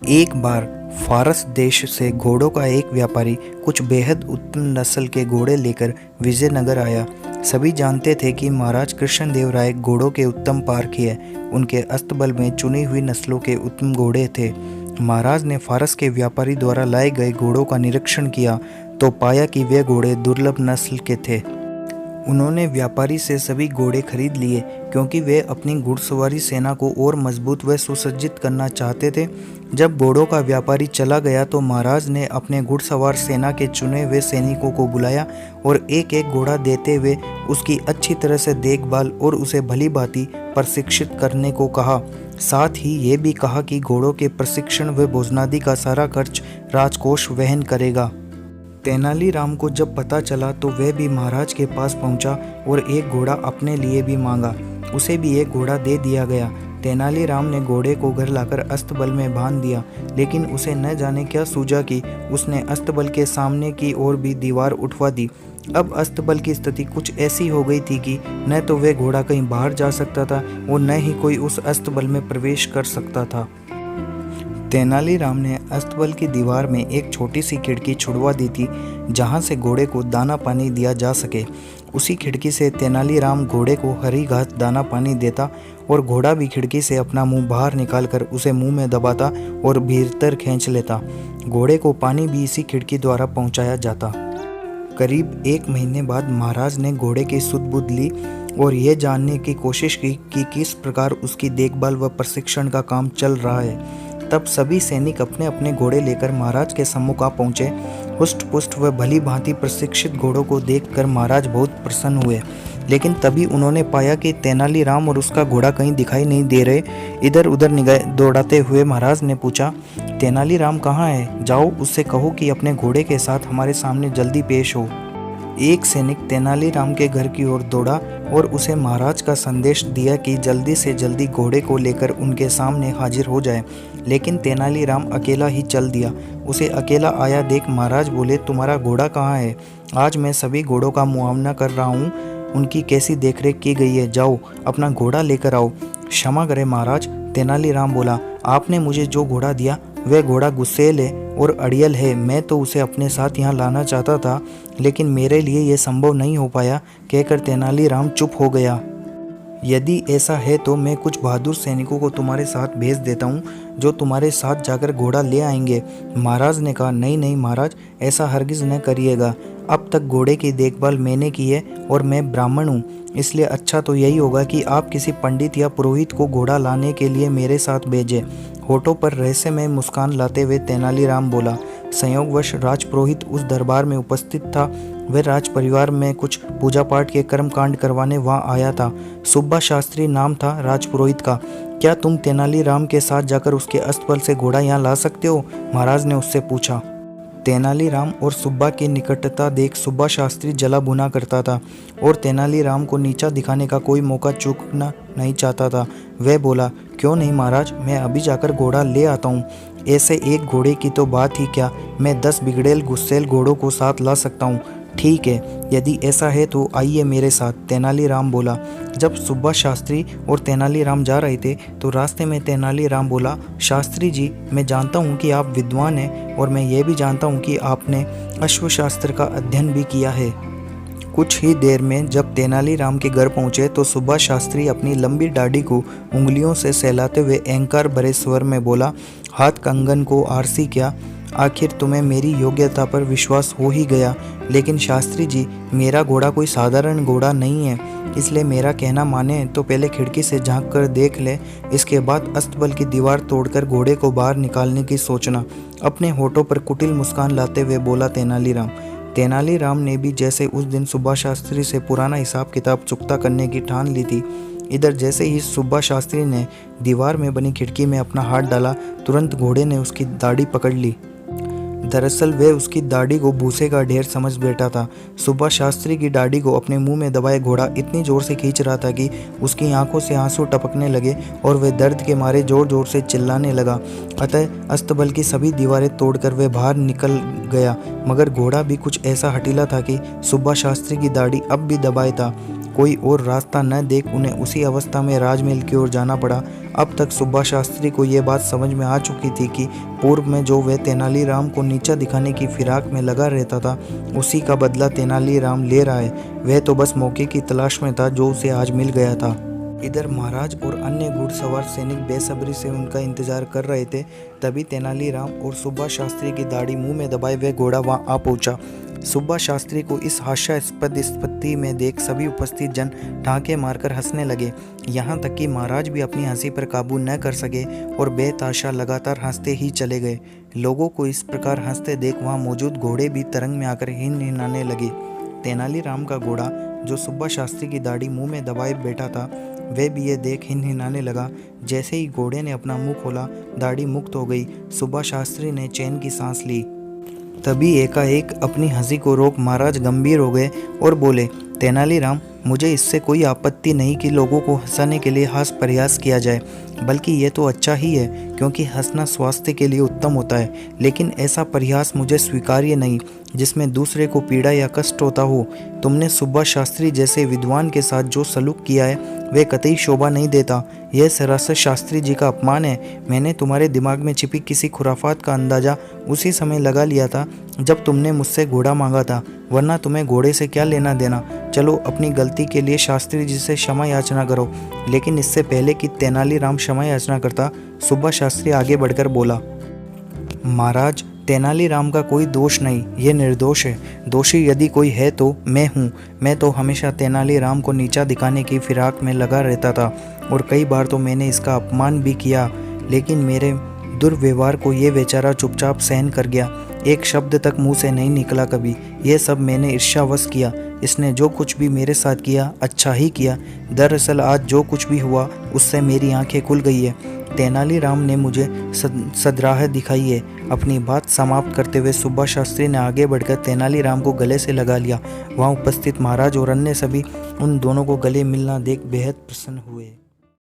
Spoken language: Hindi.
एक बार फारस देश से घोड़ों का एक व्यापारी कुछ बेहद उत्तम नस्ल के घोड़े लेकर विजयनगर आया। सभी जानते थे कि महाराज कृष्णदेव राय घोड़ों के उत्तम पारखी है। उनके अस्तबल में चुनी हुई नस्लों के उत्तम घोड़े थे। महाराज ने फारस के व्यापारी द्वारा लाए गए घोड़ों का निरीक्षण किया तो पाया कि वे घोड़े दुर्लभ नस्ल के थे। उन्होंने व्यापारी से सभी घोड़े खरीद लिए क्योंकि वे अपनी घुड़सवारी सेना को और मजबूत व सुसज्जित करना चाहते थे। जब घोड़ों का व्यापारी चला गया तो महाराज ने अपने घुड़सवार सेना के चुने हुए सैनिकों को बुलाया और एक एक घोड़ा देते हुए उसकी अच्छी तरह से देखभाल और उसे भली भांति प्रशिक्षित करने को कहा। साथ ही ये भी कहा कि घोड़ों के प्रशिक्षण व भोजनादि का सारा खर्च राजकोष वहन करेगा। तेनालीराम को जब पता चला तो वह भी महाराज के पास पहुंचा और एक घोड़ा अपने लिए भी मांगा। उसे भी एक घोड़ा दे दिया गया। तेनालीराम ने घोड़े को घर लाकर अस्तबल में बांध दिया, लेकिन उसे न जाने क्या सूझा कि उसने अस्तबल के सामने की ओर भी दीवार उठवा दी। अब अस्तबल की स्थिति कुछ ऐसी हो गई थी कि न तो वह घोड़ा कहीं बाहर जा सकता था और न ही कोई उस अस्तबल में प्रवेश कर सकता था। तेनालीराम ने अस्तबल की दीवार में एक छोटी सी खिड़की छुड़वा दी थी जहां से घोड़े को दाना पानी दिया जा सके। उसी खिड़की से तेनालीराम घोड़े को हरी घास दाना पानी देता और घोड़ा भी खिड़की से अपना मुंह बाहर निकालकर उसे मुंह में दबाता और भीतर खींच लेता। घोड़े को पानी भी इसी खिड़की द्वारा पहुंचाया जाता। करीब 1 महीने बाद महाराज ने घोड़े की सुध बुध ली और यह जानने की कोशिश की कि किस प्रकार उसकी देखभाल व प्रशिक्षण का काम चल रहा है। तब सभी सैनिक अपने अपने घोड़े लेकर महाराज के सम्मुख आ पहुंचे। हुष्ट पुष्ट व भली भांति प्रशिक्षित घोड़ों को देखकर महाराज बहुत प्रसन्न हुए, लेकिन तभी उन्होंने पाया कि तेनालीराम और उसका घोड़ा कहीं दिखाई नहीं दे रहे। इधर उधर निगाह दौड़ाते हुए महाराज ने पूछा, तेनालीराम कहाँ है? जाओ उससे कहो कि अपने घोड़े के साथ हमारे सामने जल्दी पेश हो। एक सैनिक तेनालीराम के घर की ओर दौड़ा और उसे महाराज का संदेश दिया कि जल्दी से जल्दी घोड़े को लेकर उनके सामने हाजिर हो जाए, लेकिन तेनालीराम अकेला ही चल दिया। उसे अकेला आया देख महाराज बोले, तुम्हारा घोड़ा कहाँ है? आज मैं सभी घोड़ों का मुआवना कर रहा हूँ, उनकी कैसी देखरेख की गई है, जाओ अपना घोड़ा लेकर आओ। क्षमा करें महाराज, तेनालीराम बोला, आपने मुझे जो घोड़ा दिया वह घोड़ा गुस्सेल है और अड़ियल है। मैं तो उसे अपने साथ यहाँ लाना चाहता था, लेकिन मेरे लिए यह संभव नहीं हो पाया, कहकर तेनालीराम चुप हो गया। यदि ऐसा है तो मैं कुछ बहादुर सैनिकों को तुम्हारे साथ भेज देता हूँ जो तुम्हारे साथ जाकर घोड़ा ले आएंगे। महाराज ने कहा, नहीं नहीं महाराज, ऐसा हरगिज न करिएगा। अब तक घोड़े की देखभाल मैंने की है और मैं ब्राह्मण हूँ, इसलिए अच्छा तो यही होगा कि आप किसी पंडित या पुरोहित को घोड़ा लाने के लिए मेरे साथ भेजें। होठों पर रहस्यमय मुस्कान लाते हुए तेनालीराम बोला। संयोगवश राजपुरोहित उस दरबार में उपस्थित था। वह राज परिवार में कुछ पूजा पाठ के कर्म कांड करवाने वहाँ आया था। सुब्बा शास्त्री नाम था राजपुरोहित का। क्या तुम तेनालीराम के साथ जाकर उसके अस्तबल से घोड़ा यहाँ ला सकते हो? महाराज ने उससे पूछा। तेनालीराम और सुब्बा की निकटता देख सुब्बा शास्त्री जला भुना करता था और तेनालीराम को नीचा दिखाने का कोई मौका चूकना नहीं चाहता था। वह बोला, क्यों नहीं महाराज, मैं अभी जाकर घोड़ा ले आता हूँ। ऐसे एक घोड़े की तो बात ही क्या, मैं 10 बिगड़ेल गुस्सेल घोड़ों को साथ ला सकता हूँ। ठीक है, यदि ऐसा है तो आइए मेरे साथ, तेनालीराम बोला। जब सुब्बा शास्त्री और तेनालीराम जा रहे थे तो रास्ते में तेनालीराम बोला, शास्त्री जी, मैं जानता हूँ कि आप विद्वान हैं और मैं ये भी जानता हूँ कि आपने अश्वशास्त्र का अध्ययन भी किया है। कुछ ही देर में जब तेनालीराम के घर पहुंचे तो सुब्बा शास्त्री अपनी लंबी दाढ़ी को उंगलियों से सहलाते हुए अहंकार भरे स्वर में बोला, हाथ कंगन को आरसी क्या? आखिर तुम्हें मेरी योग्यता पर विश्वास हो ही गया। लेकिन शास्त्री जी, मेरा घोड़ा कोई साधारण घोड़ा नहीं है, इसलिए मेरा कहना माने तो पहले खिड़की से झांक कर देख ले, इसके बाद अस्तबल की दीवार तोड़कर घोड़े को बाहर निकालने की सोचना। अपने होठों पर कुटिल मुस्कान लाते हुए बोला तेनालीराम। तेनालीराम ने भी जैसे उस दिन सुब्बा शास्त्री से पुराना हिसाब किताब चुकता करने की ठान ली थी। इधर जैसे ही सुब्बा शास्त्री ने दीवार में बनी खिड़की में अपना हाथ डाला, तुरंत घोड़े ने उसकी दाढ़ी पकड़ ली। दरअसल वह उसकी दाढ़ी को भूसे का ढेर समझ बैठा था। सुब्बा शास्त्री की दाढ़ी को अपने मुंह में दबाए घोड़ा इतनी जोर से खींच रहा था कि उसकी आंखों से आंसू टपकने लगे और वह दर्द के मारे जोर जोर से चिल्लाने लगा। अतः अस्तबल की सभी दीवारें तोड़कर वह बाहर निकल गया, मगर घोड़ा भी कुछ ऐसा हठीला था कि सुब्बा शास्त्री की दाढ़ी अब भी दबाए था। कोई और रास्ता न देख उन्हें उसी अवस्था में राजमहल की ओर जाना पड़ा। अब तक सुब्बा शास्त्री को ये बात समझ में आ चुकी थी कि पूर्व में जो वह तेनालीराम को नीचा दिखाने की फिराक में लगा रहता था, उसी का बदला तेनालीराम ले रहा है। वह तो बस मौके की तलाश में था जो उसे आज मिल गया था। इधर महाराज और अन्य घुड़सवार सैनिक बेसब्री से उनका इंतजार कर रहे थे। तभी तेनालीराम और सुब्बा शास्त्री की दाढ़ी मुंह में दबाए वह घोड़ा वहां आ पहुंचा। सुब्बा शास्त्री को इस हास्यास्पद स्थिति में देख सभी उपस्थित जन ठाके मारकर हंसने लगे। यहाँ तक कि महाराज भी अपनी हंसी पर काबू न कर सके और बेतहाशा लगातार हंसते ही चले गए। लोगों को इस प्रकार हंसते देख वहाँ मौजूद घोड़े भी तरंग में आकर हिनहिनाने लगे। तेनालीराम का घोड़ा जो सुब्बा शास्त्री की दाढ़ी मुंह में दबाए बैठा था, वह भी ये देख हिनहिनाने लगा। जैसे ही घोड़े ने अपना मुंह खोला, दाढ़ी मुक्त हो गई। सुब्बा शास्त्री ने चैन की सांस ली। तभी एकाएक अपनी हंसी को रोक महाराज गंभीर हो गए और बोले, तेनालीराम, मुझे इससे कोई आपत्ति नहीं कि लोगों को हंसाने के लिए हास्य प्रयास किया जाए, बल्कि ये तो अच्छा ही है क्योंकि हंसना स्वास्थ्य के लिए उत्तम होता है। लेकिन ऐसा प्रयास मुझे स्वीकार्य नहीं जिसमें दूसरे को पीड़ा या कष्ट होता हो। तुमने सुब्बा शास्त्री जैसे विद्वान के साथ जो सलूक किया है वह कतई शोभा नहीं देता। यह सरासर शास्त्री जी का अपमान है। मैंने तुम्हारे दिमाग में छिपी किसी खुराफात का अंदाज़ा उसी समय लगा लिया था जब तुमने मुझसे घोड़ा मांगा था, वरना तुम्हें घोड़े से क्या लेना देना। चलो अपनी गलती के लिए शास्त्री जी से क्षमा याचना करो। लेकिन इससे पहले कि तेनालीराम क्षमा याचना करता, सुब्बा शास्त्री आगे बढ़कर बोला, महाराज, तेनालीराम का कोई दोष नहीं, ये निर्दोष है। दोषी यदि कोई है तो मैं हूँ। मैं तो हमेशा तेनालीराम को नीचा दिखाने की फिराक में लगा रहता था और कई बार तो मैंने इसका अपमान भी किया, लेकिन मेरे दुर्व्यवहार को ये बेचारा चुपचाप सहन कर गया। एक शब्द तक मुंह से नहीं निकला कभी। यह सब मैंने ईर्ष्यावश किया। इसने जो कुछ भी मेरे साथ किया अच्छा ही किया। दरअसल आज जो कुछ भी हुआ उससे मेरी आंखें खुल गई है। तेनालीराम ने मुझे सद्राह दिखाई है। अपनी बात समाप्त करते हुए सुब्बा शास्त्री ने आगे बढ़कर तेनालीराम को गले से लगा लिया। वहाँ उपस्थित महाराज और अन्य सभी उन दोनों को गले मिलना देख बेहद प्रसन्न हुए।